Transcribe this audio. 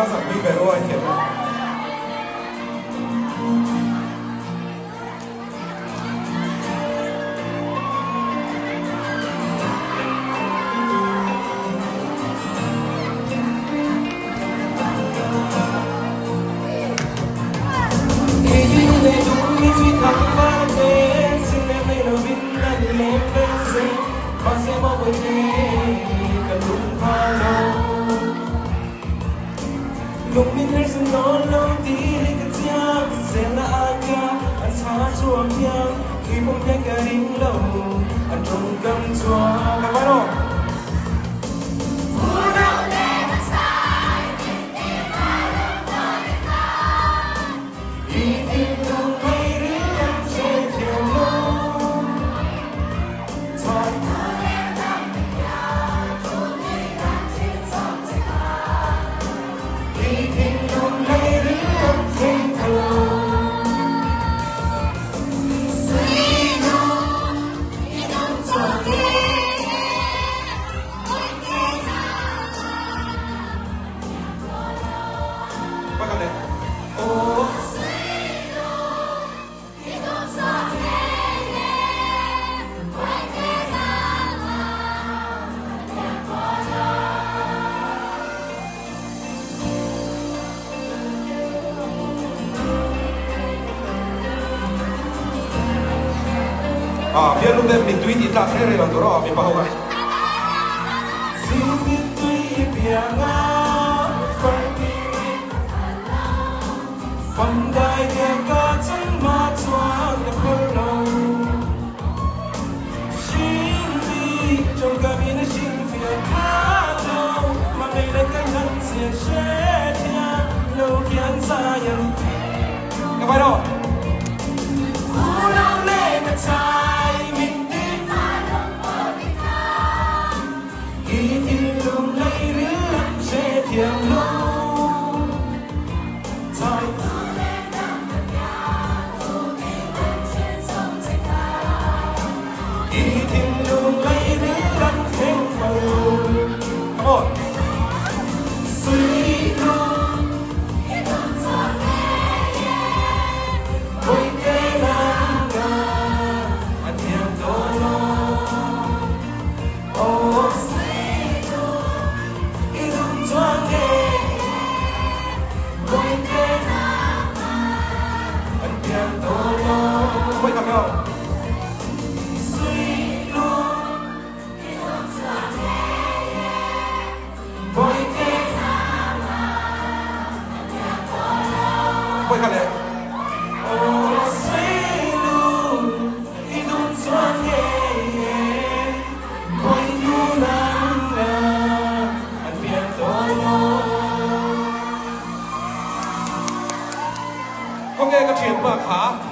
các giảng viên về thôi anh Kiệt. Lúc mình thấy rằng nó lâu tí hay cả cha sẽ là aga anh xóa chuông nhang khi bóng nhang cả đỉnh lâu anh trong cầm chua các bạn ơi Biar lu ben mitui di tak sere lo toro mi pa hoga. Pandai dia kacang mata keperlu, sini trong kami na sini fiat kau, mana lekan hansi setia, lo kian sayang. Các bạn ơi. Ulang lên ta. Quay cặp nhau. Quay cặp này. Ok, các chuyện mà khá